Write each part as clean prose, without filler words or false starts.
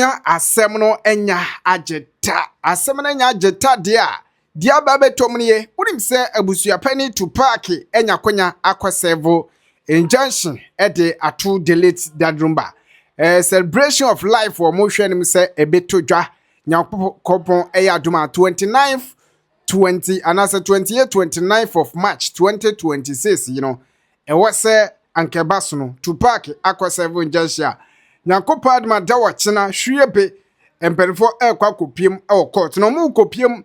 asɛm no enya ageta asɛm no enya ageta dia ba betomnie wonim sɛ abusua pani Tupac enya konya akɔsevo injunction de ato delete Daddy Lumba celebration of life wo mo hwɛ nim sɛ ebeto dwa nyakopon eya adoma 29th 28th of March 2026 ɛwɔ sɛ ankebaso no Tupac akɔsevo injunction Nyankopɔn adma da wɔkyena hwiebe emperifo ekwa kopiem e court no mu kopiem e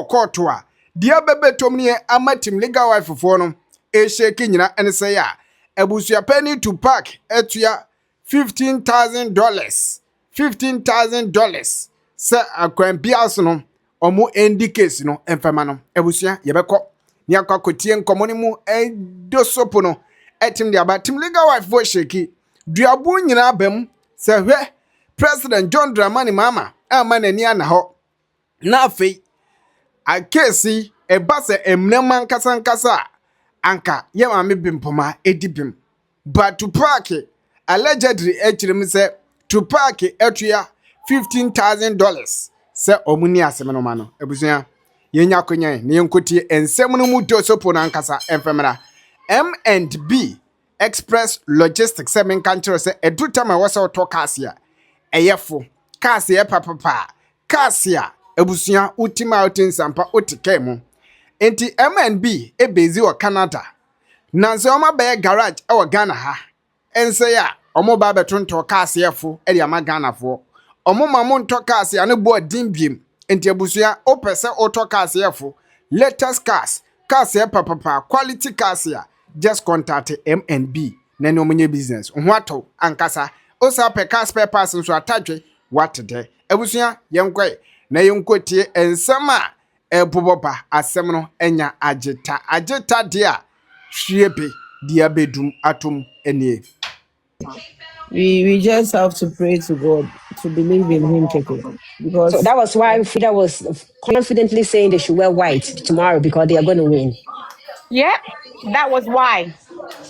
court a dia bebetom ne amatim legal wife fo no e shake nyina ene sɛ ya abusua pani Tupac etua $15,000 sɛ akwan biaso no omo endi case no emfema no abusua yebekɔ ni akwa kotie nkomo ne mu edosopo no etim dia ba tim legal wife fo shake duabu nyina bam Sehwe President John Dramani Mama amanani ana ho na afei akesi ebase emneman kasankasa anka ye mame bimpoma edibim but Tupac allegedly echirim se Tupac etua $15,000 se omuni asem no ma no ebusua yenya konyan ne yenkotie ensem no mu dosopo na nkasa emfemra M&B Express Logistics seven countries edutama wasa oto kasia eyefo kasia papa kasia ebusua ultima utinsampa utikemu enti M&B ebezi wa Canada nanse oma be garage e wa Ghana ha ense ya omo ba betonto kasia fo e dia ma Ghana fo omo mamo nto kasia ne bo dimbiem enti ebusua opese oto kasia fo latest cars kasia papa quality kasia just contact M&B na no munye business ho ato ankasa osa pe car spare parts so atadwe what de ebusua yenkwe na yenkotie ensama eboboba asem no enya ageta dia hwiebe dia bedum atom enie. We just have to pray to God to believe in Him, because So that was why Frida was confidently saying they should wear white tomorrow because they are going to win. Yeah, that was why.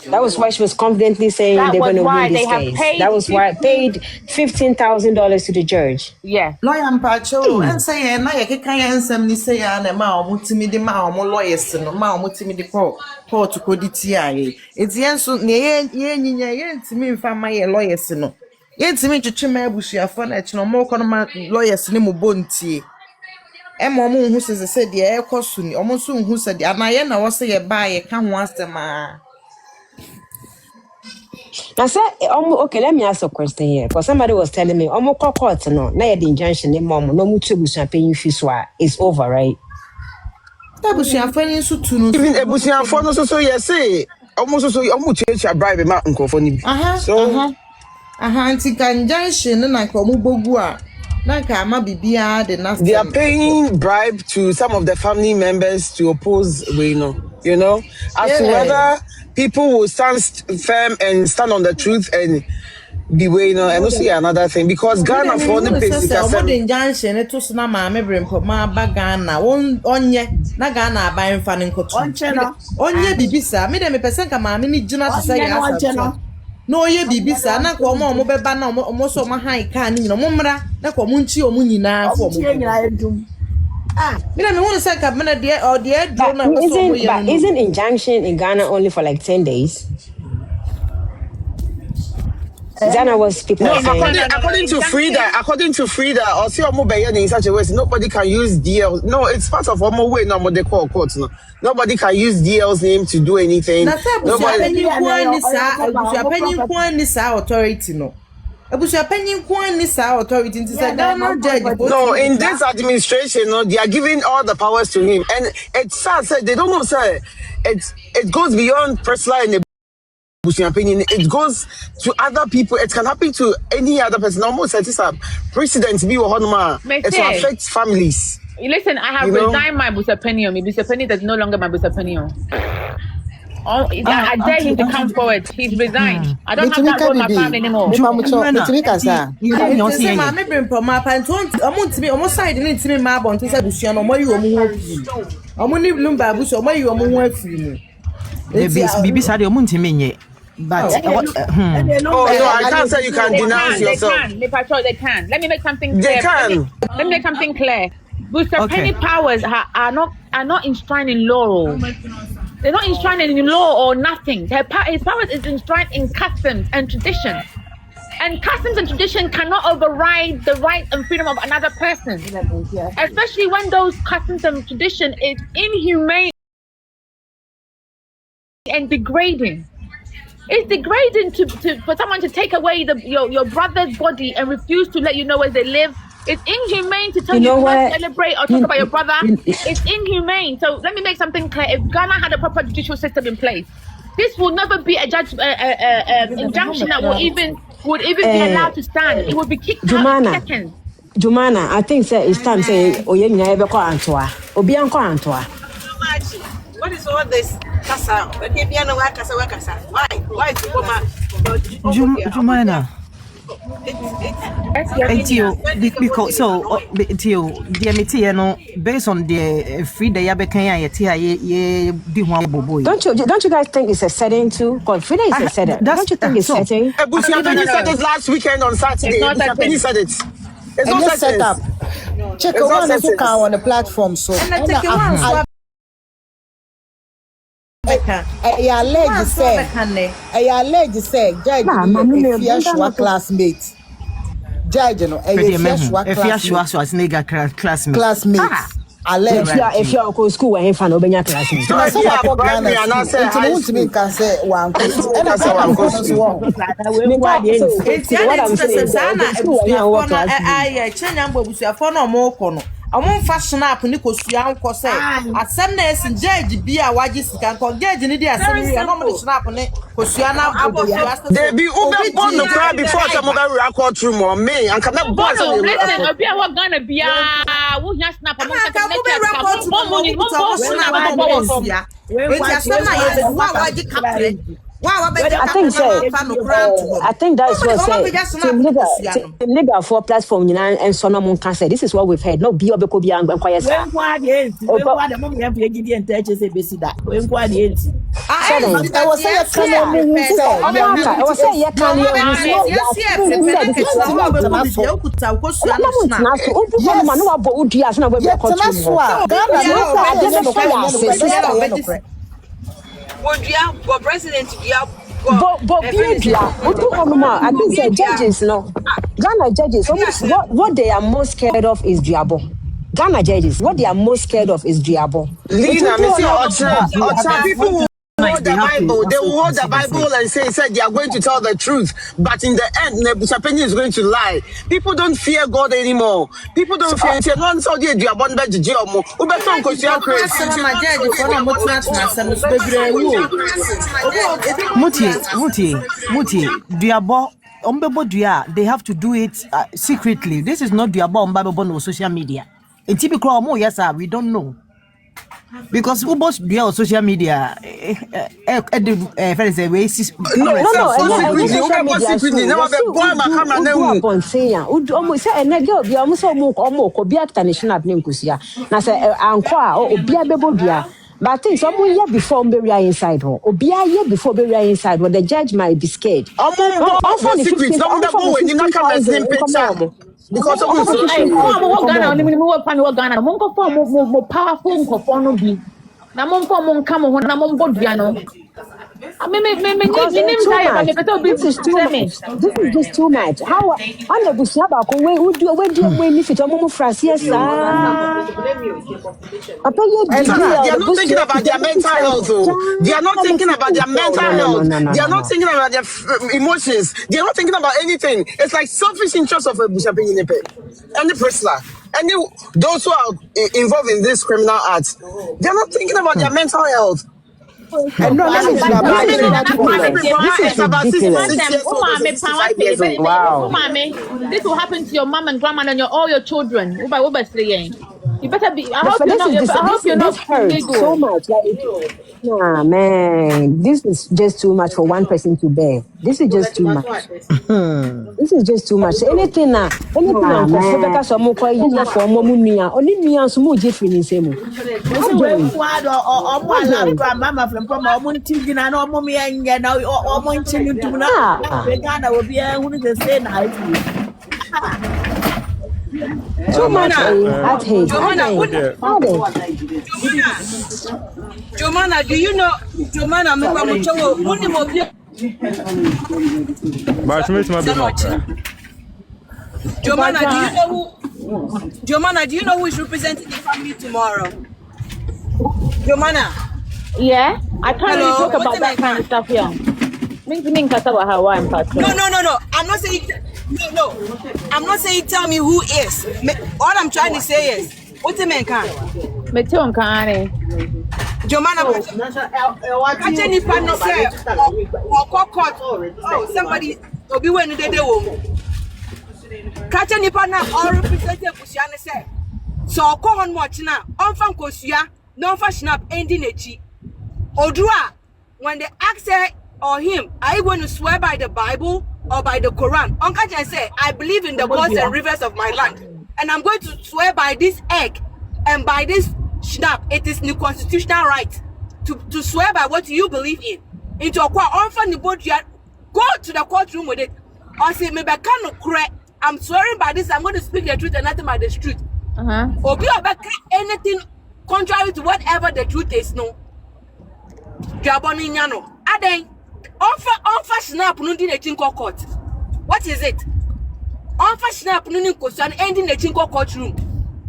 That was why she was confidently saying That they're was going to why win they this have case. paid That was why I paid $15,000 to the judge. Yeah. Lawyer Mpacho and say na ye keka ye nsem ni say ya na ma omutimi de ma omo lawyers no ma omutimi de court ko diti aye enti enso ne ye nyinya ye ntimi mfa ma ye lawyers no ye ntimi twetwe ma abusuafo na echi no mo ko no ma lawyers ni mo bontie emo mo hu se de e koso ni omo so hu se de ana ye na wo se ye ba ye ka ho asema. I said, okay, let me ask a question here. Because somebody was telling me, court, no, now the injunction, mom, no mutual paying fees, it's over, right? Abusuafo ni so tu no. Even abusuafo no so yes say almost so almost change bribe ma nkofo ni bi. So anti injunction na nka omo bogu a na ka ama bibia de na. They are paying bribe to some of the family members to oppose as to whether people will stand firm and stand on the truth and be and also another thing because Ghana for the basic injunction it was na ma me brem ma ba Ghana onye na Ghana aban fa nkoto onye bibisa me dem pesen ka ma me ni juna to say ya no oye bibisa na ko omo beba na omo so ma han ka ni nyina mumra na ko munchi omo nyina fo omo Isn't injunction in Ghana only for like 10 days? Ghana was people saying. According to Frida, or see in such a way, nobody can use DL. No, it's part of one way. No, they call courts. No, nobody can use DL's name to do anything. Nobody. Authority no. Authority no, in this administration, they are giving all the powers to him, and it's sad. They don't know, sir. It goes beyond personal and opinion. It goes to other people. It can happen to any other person. Almost it's a precedent. It will affect families. Listen, I have resigned my Busapenium. Busapeni is no longer my Busapenium. I dare him to come forward. He's resigned. I don't have that role in my family anymore. But Oh no, I can't say you can denounce yourself. They can. Let me make something They clear. can. Let me make something clear. Mr. Penny powers are not enshrined in law. They're not enshrined in law or nothing. His powers is enshrined in customs and tradition. And customs and tradition cannot override the right and freedom of another person, especially when those customs and tradition is inhumane and degrading. It's degrading for someone to take away your brother's body and refuse to let you know where they live. It's inhumane to tell you not to celebrate or talk about your brother. It's inhumane. So let me make something clear. If Ghana had a proper judicial system in place, this will never be a injunction that would even be allowed to stand. It would be kicked out in seconds. Jumana, I think it's time say Oyenya ebe ko antoa. Obi anko antoa. What is all this? Kasa, why? Why Jumana. Because so based on the free day Don't you guys think it's a setting too? Because Friday is a setting. Don't you think it's setting? Abusua said it last weekend on Saturday. Abusua said it. It's not set up. Check one on the platform so. I allege say judge Fiashua classmate. Judge no Fiashua classmate. If you're go school where fan obenya classmate. Amon snap ni kosua nko say asem na esi judge bi a waji sika nko judge ni dia asem ni no mo snap ni kosua na abofia they be ube born no cry before some of the record room or me and come up boss listen obi a what Ghana bia wo nya snap amon ka record I think that's what said. Legal for platform and Solomon can say this is what we've heard. No be obekobi and quiet. But president but I think the judges no. Ghana judges what they are most scared of is Diabo. Ghana judges, what they are most scared of is Diabo. Lina, people will hold the Bible. They will hold the Bible and say they are going to tell the truth. But in the end, Nebusapeni is going to lie. People don't fear God anymore. People don't fear. Muti, they have to do it secretly. This is not on social media. In typical yes, sir, we don't know. Because we both do on social media. But I think some year before we are inside her, or be a year before we are inside, where the judge might be scared. Because of this is too much. This is just too much. How on the Busaba when if it's almost Francis? They are not thinking about their mental health. They are not thinking about their mental health. They are not thinking about their emotions. They are not thinking about anything. It's like selfish interest of a bishop in the and the prisoner. And those who are involved in this criminal acts, they are not thinking about their mental health. And no, this is about Wow. This will happen to your mom and grandma and all your children. You better be. I But hope for you're this not. is this I hope this you're this not hurts so single. much. Like, nah, man, this is just too much for one person to bear. This is just too much. This is just too much. Anything uncle for because some more for momunia. Only me and some more Jeffrey in same. Mese What we joy? fuad omo What ala joy? kra mama frempom na omo ntingi na omo me enya na omo nchini ntum na Ah, we Ghana obi ehunu the say na ifu. too much. Macho, At hate. Jomana, oh what? dear. How then? Jomana, do you know? Jomana, me kwa mucho muni mo Macho, me tuma be makra. Jomana, do you know who? Jomana, do you know who is representing the family tomorrow? Jomana. Yeah, I can't really Hello, talk what's about the that kind of name? stuff here. Mean katawa Hawaiian patrol. No. I'm not saying. No. I'm not saying tell me who is. All I'm trying to say is, what's the man can? Me too nkane. Jomana, catch any partner say or court. Oh, somebody. Obi when they do. Catch any partner or representative Busiane say. So call on watch now. On fan kosia. No fashion up ending a G. Odua, when they ask her or him, are you going to swear by the Bible or by the Quran? Uncle can say, I believe in the gods and rivers of my land, and I'm going to swear by this egg and by this snap. It is the constitutional right to swear by what you believe in. Into a court, go to the courtroom with it. Or say, maybe I cannot correct. I'm swearing by this. I'm going to speak the truth and nothing but the truth. Or be about anything contrary to whatever the truth is. No. Jaboni nyano. Aden. Offer snap nundi ne chinko court. What is it? Offer snap nundi question ending the chinko courtroom.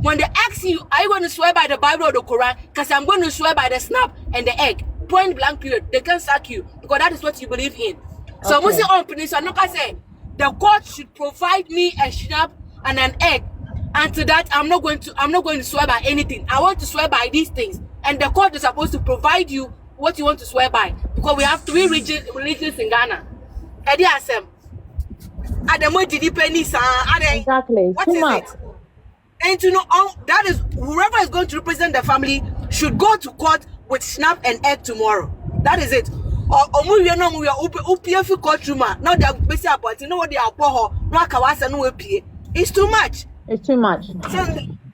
When they ask you, are you going to swear by the Bible or the Quran? Because I'm going to swear by the snap and the egg. Point blank period. They can sack you because that is what you believe in. So we say on Peninsula, no can say the court should provide me a snap and an egg. And to that, I'm not going to swear by anything. I want to swear by these things. And the court is supposed to provide you what you want to swear by. Because we have 3 religions in Ghana. Eddie Asem. Exactly. What Too is much. it? And to know that is whoever is going to represent the family should go to court with snap and egg tomorrow. That is it. Or we are not UPF courtroom. Now they are busy about you know what they are poor. No kawasa no UPA. It's too much. It's too much.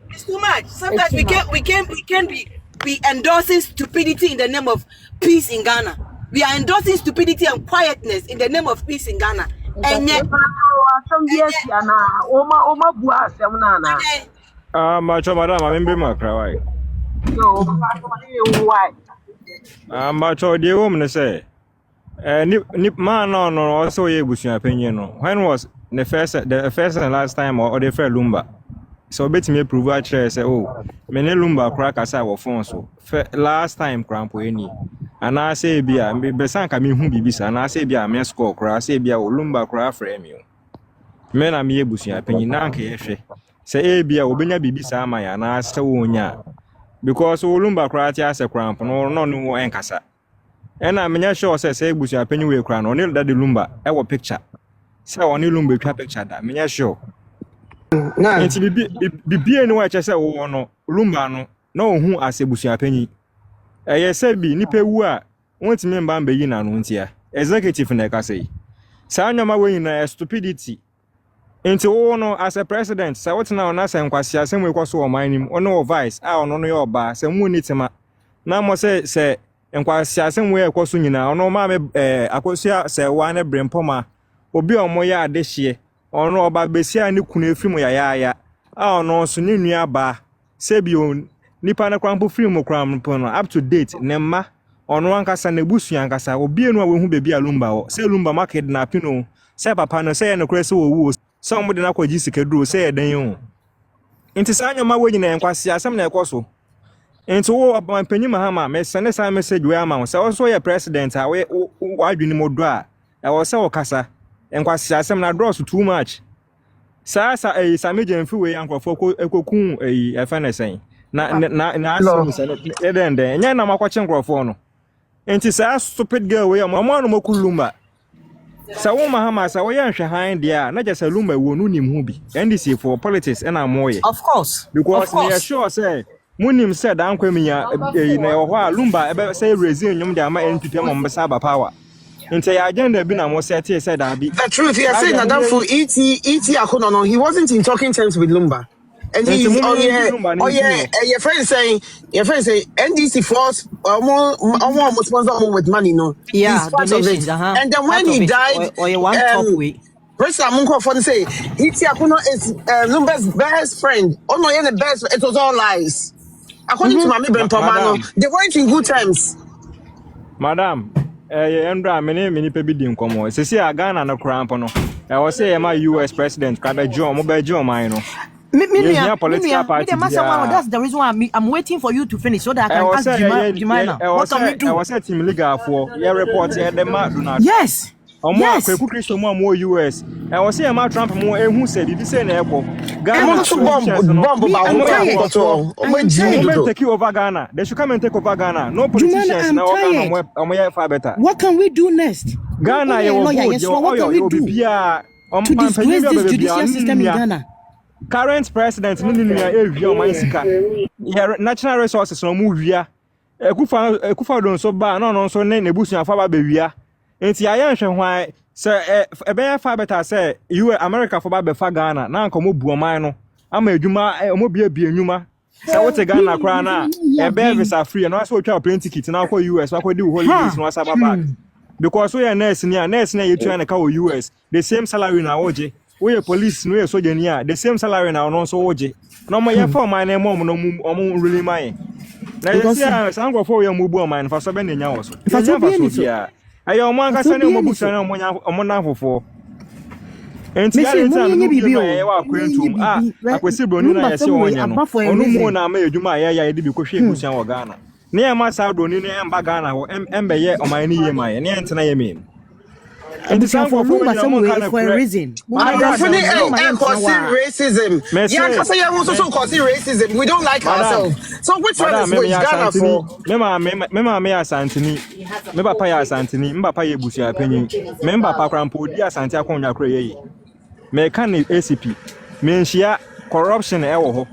It's too much. Sometimes we can be endorsing stupidity in the name of peace in Ghana. We are endorsing stupidity and quietness in the name of peace in Ghana. And yet, Macho, madam, I'm be makra. Why? Macho, the woman say, man, no, also ye Busian opinion. When was the first and last time or the fair Lumba? So bet me prove a chair say, oh, many Lumba crack as I was phone so. Last time crampo any. And I say, be a besanka me whom be and I say, be a mess score, crass, say, be a Lumba craft frame you. Men are me Busian opinion, nanke. Say, be a Obina Bibisa, my and I say, oh, because Lumba craft as a cramp, no enkasa. And I'm sure says, say, Busian opinion will crown on it that the Lumba, our picture. So only Lumba picture that, me sure. Na Nti bibi enu wa chese wo no Lumba no hu asebusu apanyi se bi nipa wu a wontime mba mbayi na no ntia executive na ka sei sa nyoma we na stupidity nti wo no as a president sa wotena ona se nkwase asem we kwaso o manim ono vice a ono no ye oba se mu nitima na mo se nkwase asem we kwaso nyina ono ma me akosia se wa ne brempoma obi omo ya adehye ono oba besia ni kunu efimu ya a ono so ni nua ba sebio nipa na krampo fimu krampo no up to date nemma ono ankasa na busu ankasa obi enu a we hu bebi alumba wo se lumba market na pino se papa no se no krese wo wu se omo de na kwaji sikaduro se eden yo nti sa anyoma we nyina enkwase asem na ekoso nti wo apanyi mahama me sene sa message we ama se wo so ye president a we adwini modo a e wo se wo kasa enkwase asem na draws too much sa meje mfi we ankrofo ekokun efenesen na asem se edende nya na makwache nkrofo no enti sa stupid girl we mo no mokulumba Sa wo mahama sa wo yan hwe han dia na just Lumba wo no nim hu bi NDC for politics and amoye Of course. because we are sure say munim said dan kwamiya na wo ho Lumba ebe say resume nyum dia ma NPP mo mbesa ba power into your agenda be na mo set said that be The truth, he has said that for ET Akono, he wasn't in talking terms with Lumba. And he's your friend saying NDC force almost sponsor with money, no. Yeah, he's part of it. And then when he died, or one top way. President Munko for say ET Akono is Lumba's best friend. Oh no, you're the best. It was all lies. According to Mami Benpomano, they weren't in good terms. Madam, Endra, many people didn't come on. See, Ghana no cramp no. I was saying my US president, Kabejo, Mobejo, mine. Political party. That's the reason why I'm waiting for you to finish so that I can ask Jemima. What can we do? I was team legal for your report here. Yes. Yes. More US. I was saying my Trump more who said it is an airport. Ghana take you over Ghana. They should come and take over Ghana. No politicians now far better. What can we do next? Ghana, what can we do to disgrace this judicial system in Ghana? Current president natural resources no move here. Ekufa don so ba no so ne nebusu afa ba bewia. Enti ayan hwe hwan say e be fa better say you America for ba be fa Ghana na nko mo bu oman no ama adwuma mo bia enwuma say what Ghana kra na e be visa free no so twa plane ticket na kwa US wa kwa di holidays no asa back because we are nurse na you try na ka US the same salary na oje we are police no soldier near the same salary now no so oje no mo ye for my name no really mine na you see sango for we mubu man for so be nya wo so ayo mo anka sane mo busa na mo na fofo enti ya nta no bi wa kwentum akwesi broni na yesi wonya no onu mu na ma edwuma ya de bi kohwe busa wo Ghana ne ya ma sa broni ne emba Ghana ho embe ye omani ye maye ne ntena ye me And it's for a reason. Racism. Racism. We don't like ourselves. So which one is which? Ghana for? Me asantini. Me papa ya asantini. Me papa ye Abusua penyin. Me papa krampo di asanti akonya kra ye. Me kan ACP. Me nhia corruption e wo ho.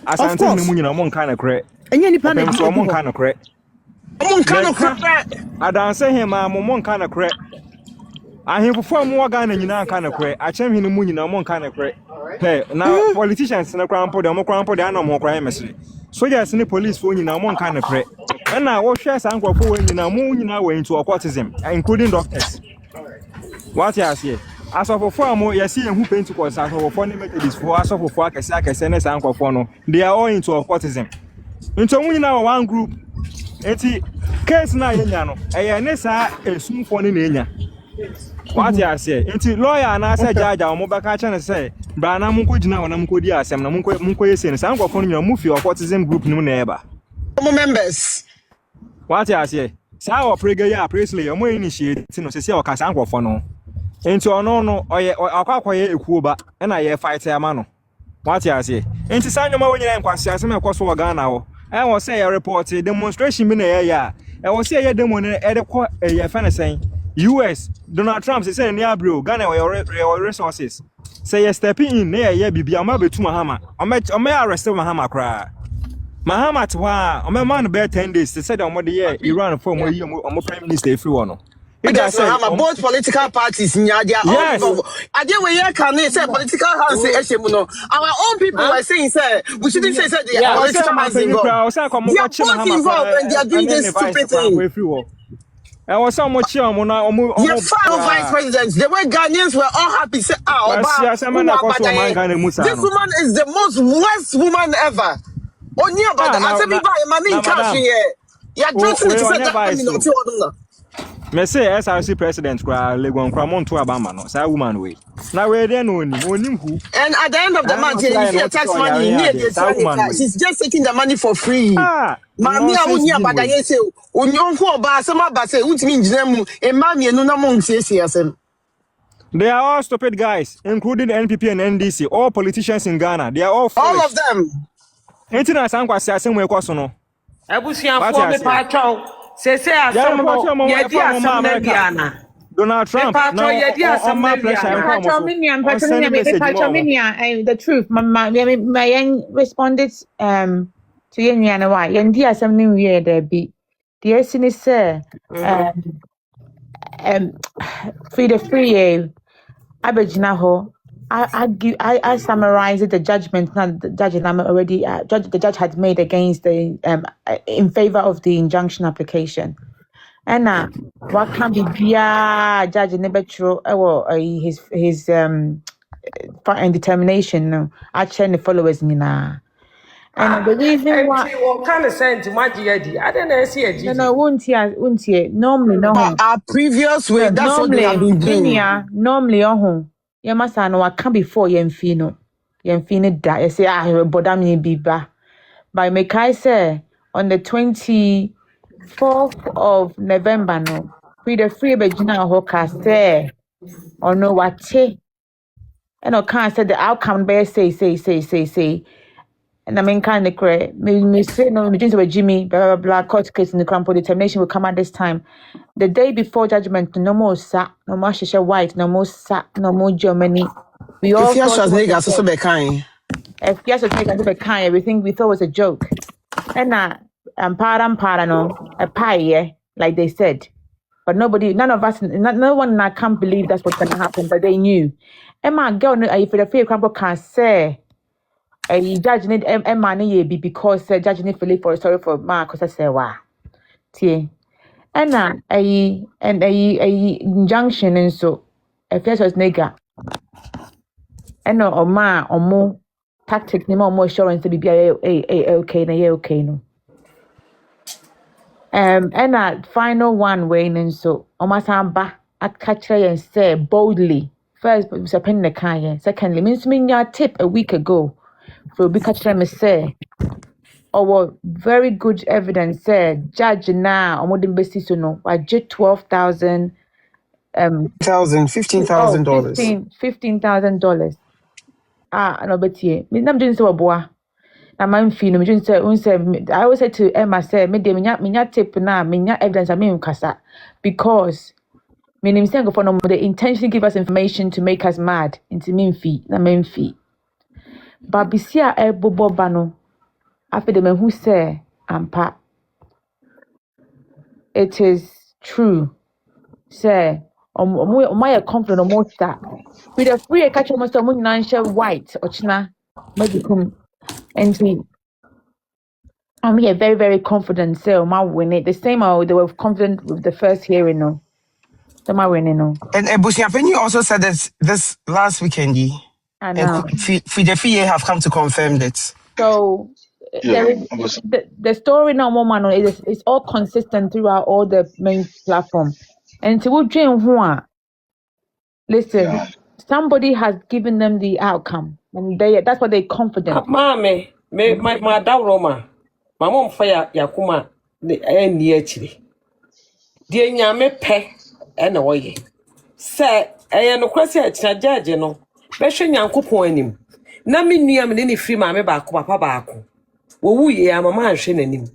Asante ne mu nyina mo nka na kra. Enye nipa na so mo nka na kra. Mo nka na kra. Adanse hema mo nka na kra. Ahemfofo mo Ghana nyina nka na kra. Achem hinu mu nyina mo nka na kra. Hey, na politicians na krampo de mo krampo de ana mo kra emesre. Soldiers ni police fo nyina mo nka na kra. Na wo hwe sankofo wo nyina mo nyina we into occultism, including doctors. What you say? As of for you see who Pentecost as of for Methodist for as of for akese ne sankofo no, they are all into occultism. Into mu nyina one group. Enti case na yenya no, ne sa esumfo ne nya. What you say? Enti lawyer na say judge mo baka cha ne say, bra na munko gina wona munko di asem na munko yese ne sankofo no nyina mu fi occultism group ni mu na eba. Members. What you say? Sa o prega ya presley o mo initiate no se o ka sankofo no. Enti ono no oye akwakoye ekuoba na ye fight ama no. What you say? Enti sanyoma wonyina nkwase asem ekoso wo Ghana ho. I was say a report demonstration bi na ya. I was say a demo na e de ko e fa na sen. US Donald Trump say ni abro Ghana your resources. Say you step in na ya bibia ma betu Mahama. O me arrest Mahama kra. Mahama twa o me man be 10 days. They said o mo de ye Iran for mo yi o mo prime minister everyone. Because both political parties in Yadia, I did we can say political house. Our own people are saying, say, we shouldn't say they are political hands involved. They are both involved and they are doing this stupid thing. I was so much your vice presidents. The way Ghanaians were all happy. Say, this woman is the most worst woman ever. Only about I said, money in cash here. You are dressing to say that. Me say SRC president kwa Legon kwa monto abama no say woman we na we dey no onim who and at the end of the month you tax money she's just taking the money for free mami awuni abada ye say onyonko oba asema ba say utimi ngina mu e mami enu na mo nsiesie asem. They are all stupid guys, including the NPP and NDC, all politicians in Ghana. They are all foolish. All of them. Entina sankwa si asem we kwaso no. Abusua fo me pa twa. Say asem no ye di asem na biana. Donald Trump now on my pressure the truth my responded to Yenya why Yendia something weird there be the essence is free Abegina ho I summarized the judgment not the judge and I'm already the judge had made against the in favor of the injunction application. And what can be judge never true his determination no actually the followers nina. And the reason why what kind of sense magic I don't see a no won't here normally no But our previous way, that's what they have been doing. Normally you must know what can before yemfino da you say boda me biba by make I say on the 24th of November no free begina ho cast or no what and I can't say the outcome be say and I mean kind of correct me say no me just with Jimmy blah blah blah court case in the crown determination will come at this time the day before judgment no more sa no more shisha white no more sa no more Germany we all if yes was niggas so be kind if yes was niggas be kind everything we thought was a joke and para no a pie like they said. But none of us, no one can't believe that's what's going to happen, but they knew. Emma, girl, if the fear crumble can say, a judge need Emma be because judge need Philip for sorry for Mark, because I say, wow. Tie. And a injunction and so, a first was nigger. And no, or ma, or more tactic, no more assurance to be okay, no. And that final one waiting so almost ba at catch and say boldly first was a pen the car secondly means me your tip a week ago for be catch me say or very good evidence said judge now modern basis no I just $12,000 $15,000 $15,000 no but here me nam doing so boy na man fee no me say I always say to Emma say me dey me tip na me evidence I mean kasa because me nim say go for no they intentionally give us information to make us mad into mean fee na men fee but bisia e bobo ba no after the man who say ampa it is true say my confident or more that with a free catch almost a white or china medical and I'm here very, very confident. So, my win it. The same, they were confident with the first hearing. No, so my winning. No, and Busiapeni also said that this last weekend and Fidefie have come to confirm that. So there is the story now more man is all consistent throughout all the main platform. And to what listen, somebody has given them the outcome, and that's what they're confident. Mommy, my dad Roma. My mom fire yakuma the near chili. Dear Yame pe and away. Sir, I am no question at judge, you know. Beshan Yanko him. Nami near me any free mamma back, papa back. Wo ye am a man shinning him.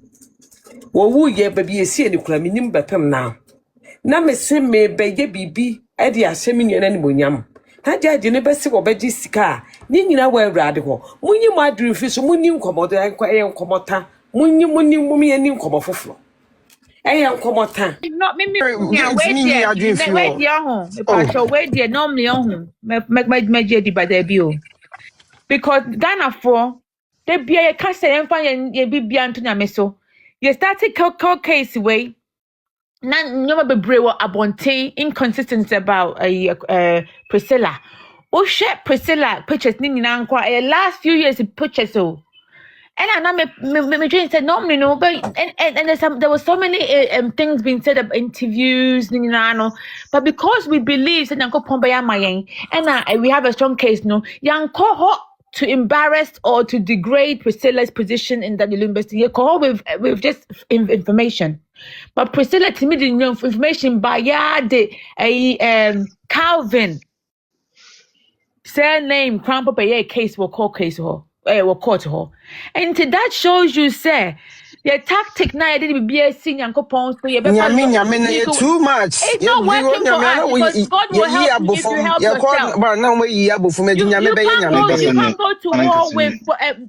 Wo ye baby see any claminim bepem now. Name send me be ye bibi, Eddie a semi and any munyam. Had judge in the best of Bejisica, Nina were radical. When you might do fish, when you come out and comota. Muni and you come off of I am comota. Not me. Wait, young. Wait, dear, normally on make my jedi by their bill. Because Ghana for they be a cast and find ye be Antonia Meso. You started court case way. None never be brave abonte inconsistency about Priscilla. Oh shit, Priscilla purchased Nina last few years purchase so. And I me said normally no, but and there was so many things being said about interviews, but because we believe that Yanko Pombaya Mayeng, and we have a strong case, no, Yanko to embarrass or to degrade Priscilla's position in Daddy Lumba, with just information. But Priscilla to me didn't know information by Calvin surname Crampo case will call case ho. Court ho. And that shows you say The tactic now didn't be a senior coupons for your too much. It's not working for us because God will help you if you help yourself.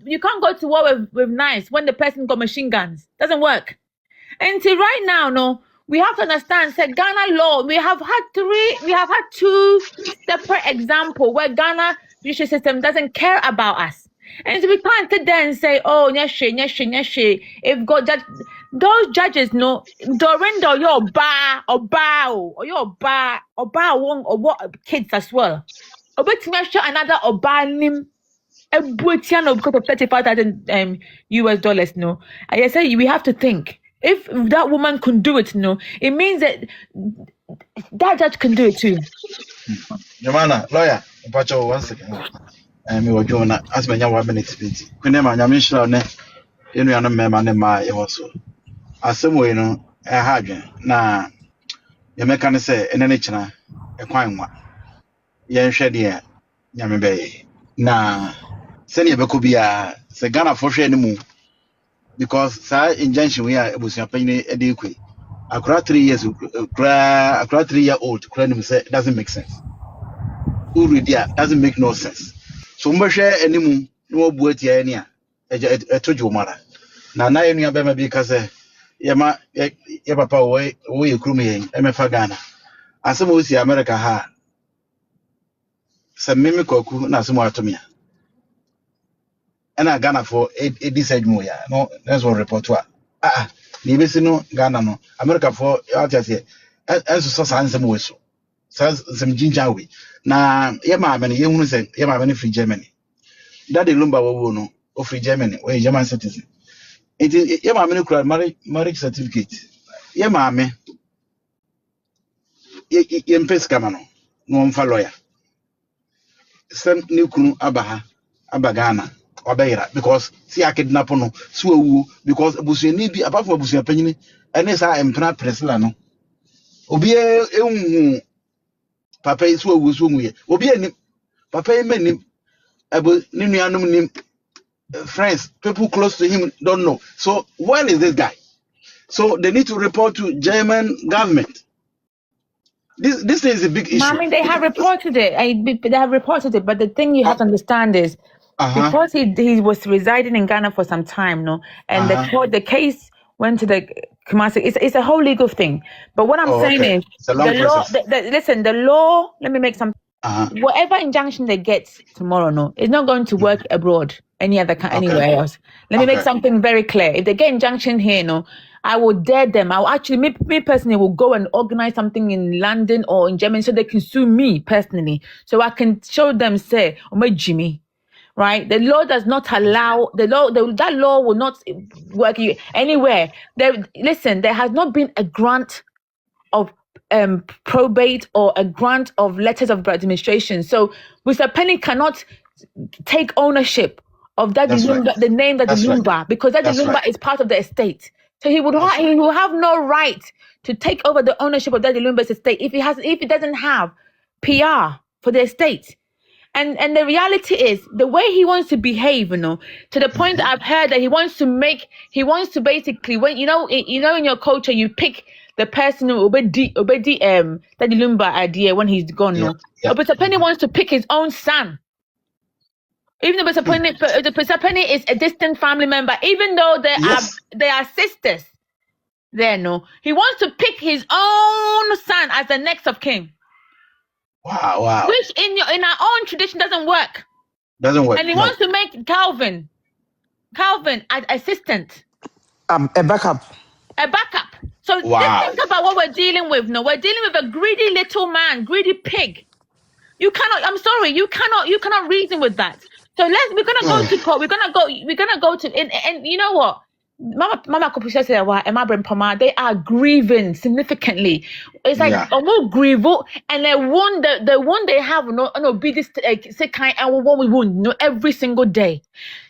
You can't go to war with knives when the person got machine guns. Doesn't work. And see, right now, no, we have to understand. Say Ghana law, we have had two separate examples where Ghana judicial system doesn't care about us. And so we can't sit there and say, oh, nyeshe. If God judge, those judges know, Dorindo, you're what kids as well. But another nim a because of $35,000 US dollars. No, I say we have to think. If that woman can do it, no, it means that judge can do it too. Jomana, lawyer, Pacho, once second. Me wa Jona, as me nya 1 minute bit. Kune ma nyame hira ne, enu ya no mema ne ma e woso. Asem we no e ha adwen na ye meka ne se ene ne kina e kwan nwa. Ye nhwe de nyame be na se ne beko bia se Ghana for hwe ne mu because sa injunction we are ebusia panyin e de ekwe. Akura 3 years akura 3-year-old kura nim say doesn't make sense. Uridia doesn't make no sense. So mbehwe animu no bu atia ani a etojo mara na na enu abema bi ka se ye papa wo ye krum yen emefa Ghana asem o si America ha se meme kwaku na asem atomia ena Ghana for e decide mo ya no let's one report wa ni besi no Ghana no America for atiase enso so sansem wo so some ginger way na ye ma me ye hunu se ye ma me free Germany Daddy Lumba wo no o free Germany we German citizen it ye ma me kura marriage certificate ye ma me ye mpes kama no mfa lawyer sem ni kunu aba Ghana obayira because see a kidnap no so awu because abusuani bi apart from abusuan panyini ene sa empna presla no obi ehun papa isu awu so mu ye obi anim papa emanim abo ni nuanum nim friends people close to him don't know so when is this guy so they need to report to German government. This is a big issue. I mean, they have reported it. They have reported it, but the thing you have to understand is because he was residing in Ghana for some time, no, and the case went to the Kumasi. It's a whole legal thing. But what I'm saying is the law. Listen, the law. Let me make some. Whatever injunction they get tomorrow, no, it's not going to work abroad, anywhere else. Let me make something very clear. If they get injunction here, no, I will dare them. I will actually, me personally, will go and organize something in London or in Germany so they can sue me personally, so I can show them, say, "Oh my Jimmy." Right? The law does not allow that law will not work anywhere. There has not been a grant of probate or a grant of letters of administration. So Mr. Penny cannot take ownership of Daddy Lumba, the name Daddy Lumba, because Daddy Lumba is part of the estate. So he will have no right to take over the ownership of Daddy Lumba's estate if he doesn't have PR for the estate. And the reality is the way he wants to behave, to the point that I've heard that he wants to basically, when in your culture you pick the person who obedi Daddy Lumba idea when he's gone. But Penny wants to pick his own son. Even though the Penny is a distant family member, even though they are sisters. He wants to pick his own son as the next of kin. Wow. Which in our own tradition doesn't work. And he wants to make Calvin an assistant. A backup. So let's think about what we're dealing with. We're dealing with a greedy little man, greedy pig. You cannot reason with that. So we're gonna go to court. We're gonna go to and you know what? Mama Kopisha said, they are grieving significantly. It's like grieve, and the one they have be this kind and what we wound every single day.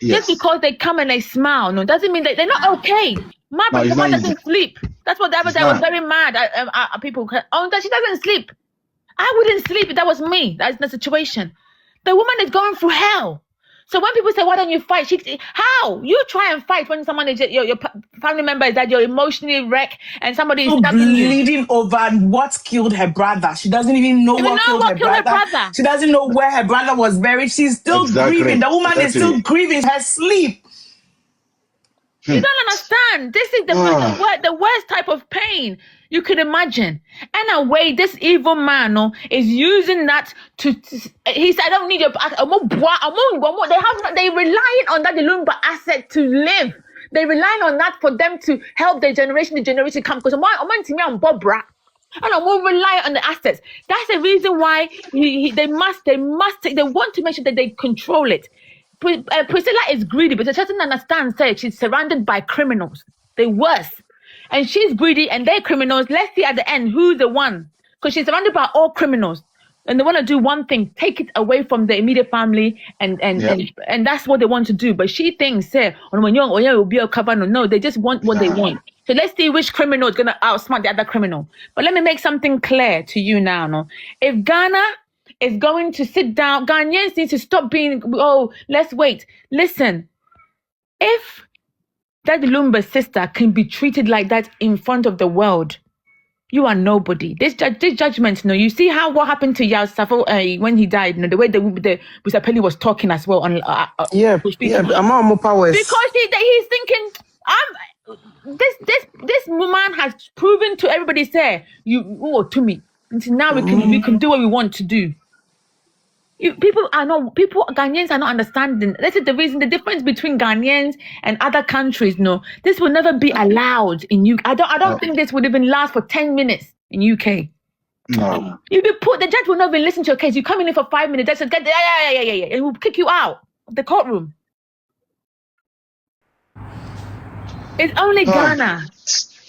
Just because they come and they smile, doesn't mean that they're not okay. Mama doesn't sleep. That's what the other day was very mad at people. That she doesn't sleep. I wouldn't sleep if that was me. That's the situation. The woman is going through hell. So when people say, why don't you fight? How? You try and fight when someone is your family member is that you're emotionally wrecked and somebody is stabbing you. Bleeding over what killed her brother. She doesn't even know what killed her brother. She doesn't know where her brother was buried. She's still grieving. The woman is still grieving her sleep. You don't understand. This is the worst type of pain you could imagine. And a way this evil man is using that to he said, I don't need your they relying on that Lumba asset to live. They relying on that for them to help the generation come. Because I'm Bobra. And I won't rely on the assets. That's the reason why they want to make sure that they control it. Priscilla is greedy, but she doesn't understand that she's surrounded by criminals. They're worse. And she's greedy and they're criminals. Let's see at the end who's the one. Because she's surrounded by all criminals. And they want to do one thing, take it away from the immediate family, and that's what they want to do. But she thinks, will be a cover. No, they just want what they want. So let's see which criminal is going to outsmart the other criminal. But let me make something clear to you now. No? If Ghana is going to sit down, Ghanaians need to stop being, let's wait. Listen, if Daddy Lumba's sister can be treated like that in front of the world, you are nobody. This judgment, you see what happened to Yao Safo when he died, the way the Busapeli was talking as well. Because he's thinking, this woman has proven to everybody, say, to me. Until now we can do what we want to do. Ghanaians are not understanding. This is the reason, the difference between Ghanaians and other countries. No, this will never be allowed in UK. I don't think this would even last for 10 minutes in UK. No. The judge will not even listen to your case. You come in for 5 minutes, that's and we'll kick you out of the courtroom. It's only Ghana.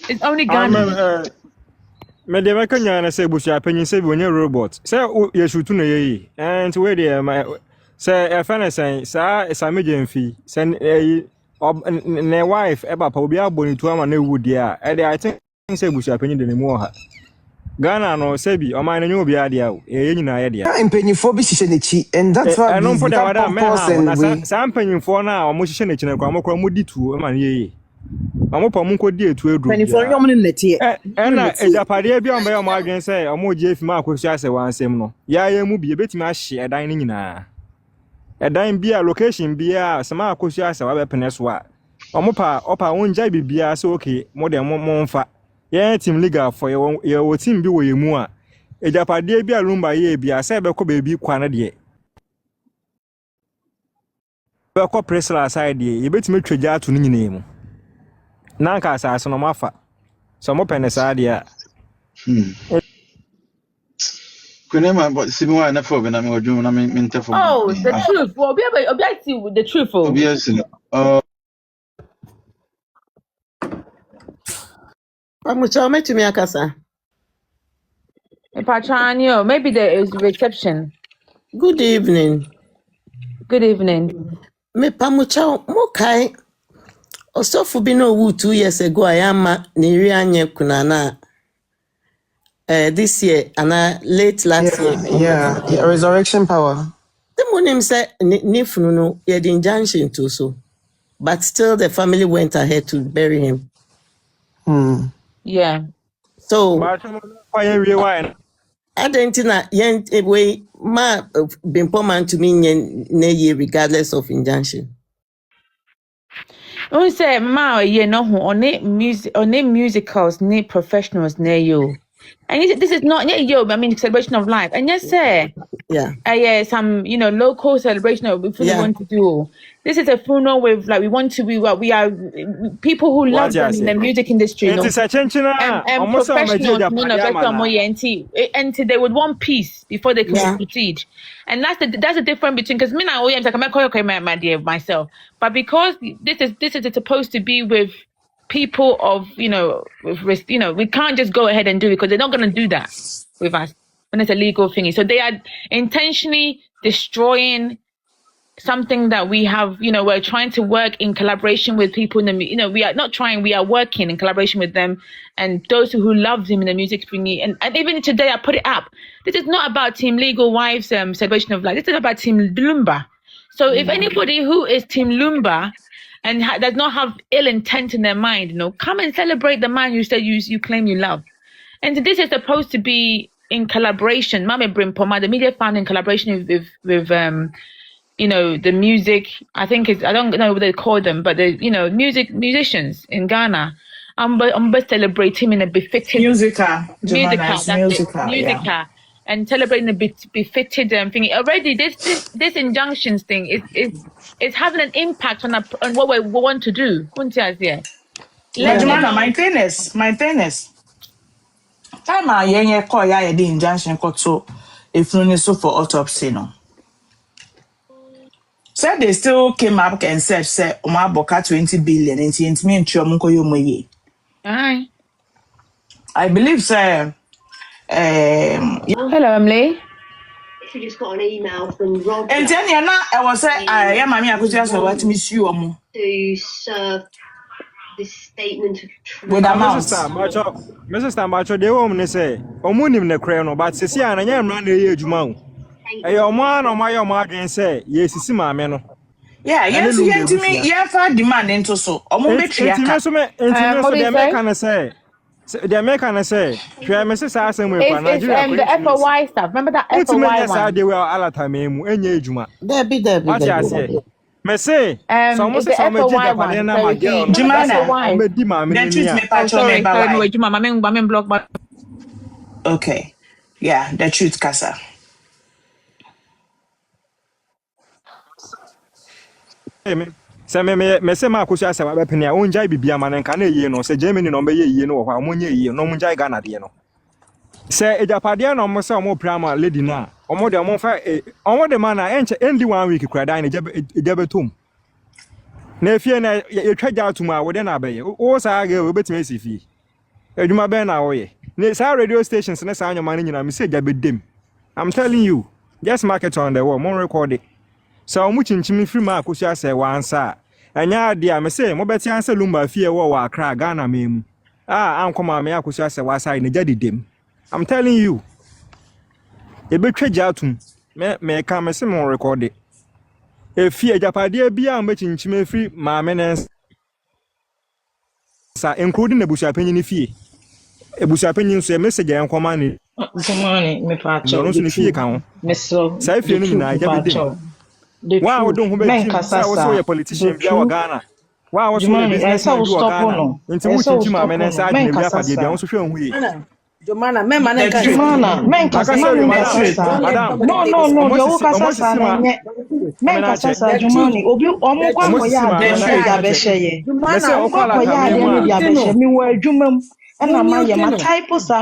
It's only Ghana. Me de meka nyana say busia panyin say bi onye robot say ye shutu na ye and we dey say e fa na say sa mejenfi say ne wife e ba pa obi abonitu ama na wudi a e dey I think say busia panyin de ne mu ha Ghana no say bi o man na nyu obi ade a ye nyina ye de a empanyinfo bi hihye nechi and that's why no put that man sa empanyinfo na o mo hihye nechi na kwa mo di tu ama ye amopa munko di etu edu penifo nyom ne nete na ejapade bia omba yo ma adwen say omo je fi ma akosu ase wansem no ya ya mu bi ebetimi ahye edan ne nyina edan bia location bia sama akosu ase wa be pene so a omopa opa wonja bibia say okay mo de mo mfa ye team legal for ye team bi wo yemu a ejapade bia Lumba ye bia say be ko bebi kwa na de be ko Priscilla side ye ebetimi twagya ato ne nyina mu Nanka asase no mafa. So mo pene sa dia. Kunema but see me why na for na me odwum na me ntefo. Oh, the truth. Well, be the truth. Obviously. Pamucha metumi akasa. Patranio, maybe there is reception. Good evening. Good evening. Me pamucha mo kai Osofu bi no wu 2 years ago ayama neri anye kunana this year and late last year. Yeah, resurrection power. The monim say nifunu no ye the injunction too so. But still the family went ahead to bury him. Yeah. So Adentina yen way ma bimpo man to me ne regardless of injunction. We say ma ye no on musicals ne professionals near you. And this is not celebration of life. And yes, say some local celebration of we want to do. This is a funeral with we want to be we are people who love them in the music industry. And professionals, and they would want peace before they can proceed. And that's the difference between, because me now I'm like my dear myself, but because this is supposed to be with people of we can't just go ahead and do it because they're not going to do that with us when it's a legal thingy. So they are intentionally destroying something that we have. We're trying to work in collaboration with people in the we are not trying, we are working in collaboration with them and those who love them in the music thingy. And even today I put it up. This is not about Team Legal Wives celebration of life. This is about Team Lumba. So if anybody who is Team Lumba and does not have ill intent in their mind, come and celebrate the man you said you claim you love. And this is supposed to be in collaboration. Mame Brimpoma, the media found in collaboration with the music. I think I don't know what they call them, but the musicians in Ghana. I'm celebrate him in a befitting musica, yeah. And celebrating a befitted thing. Already this injunctions thing is having an impact on what we want to do. My fairness. Time a yenye call ya the injunction to if no so for autopsy no. So they still came up and said boka 20 billion and me and Chomunko Aye. I believe sir. Hello, Emily. We just got an email from Rob. And then I was say I am I could just what miss you to serve this statement of truth. With amounts. Mrs. Tambacho, the woman say, Omunim ne crano, but Cecilia and I am running a jumau. A your man or my margin say, yes, it's my man. Yeah, yes, to me, yeah, for demand into so. The American say, the American say, Mrs. Assam will the FOY stuff. Remember that FOY one? They were all time, and Yajuma. There be. Me say, some of the FOY one. Okay, yeah, the truth, Casa. Say me say ma kusi asa ba penia onjai bibia ma nka na yie no say Germany no be yie no wo amonye yie no monjai Ghana de no say ejapade na omo say omo prama lady na omo de omo fa omo de ma na enche endi 1 week kura dan ejabetom na efie na ye twaja atuma wo de na abaye wo sa ga we betime sifi eduma be na wo ye na say radio stations na say anyoma nyina me say ejabedem. I'm telling you, just market on the wall, mon record it. So much in Chimney free mark, which I say once, and ya dear, me say, Mobeti answer Lumba fear war, cry Ghana meme. I'm come on, me, I could say, was I in the daddy dim. I'm telling you, a bit trajatum may come a simon record it. If fear Japadia be I'm betting Chimney free, my menace, including the bush opinion fee. A bush opinion say message and command. Money, me patch. No, Misso, say, feeling I never wow, don't make a politician be our Ghana. Wow, was one business to Ghana. Into which Jima men and side in the they also show we. Jomana,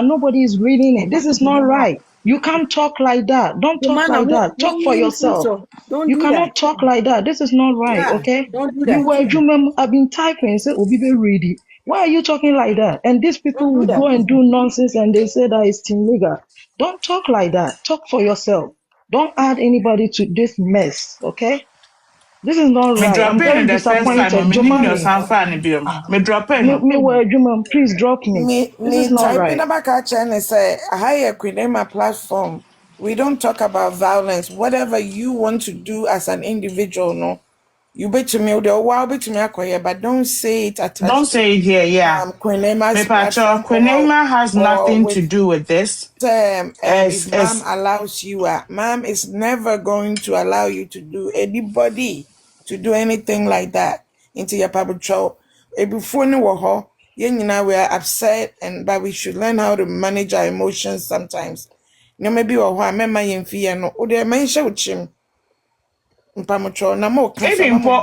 nobody is reading it. This is not right. You can't talk like that. Don't talk like that. Talk for yourself. You cannot talk like that. This is not right, okay? You were I've been typing, say Obibe read it. Why are you talking like that? And these people will go and do nonsense and they say that it's team leader. Don't talk like that. Talk for yourself. Don't add anybody to this mess, okay? This is not right. I'm very disappointed. Please drop me. This is not right. Say, a higher Queenema platform. We don't talk about violence. Whatever you want to do as an individual, no. You bet to me, but don't say it. Don't say it here, yeah. Queenema has nothing to do with this. If mom allows you, mom is never going to allow you to do anybody to do anything like that into your public show. Before we are upset, but we should learn how to manage our emotions sometimes. Maybe even for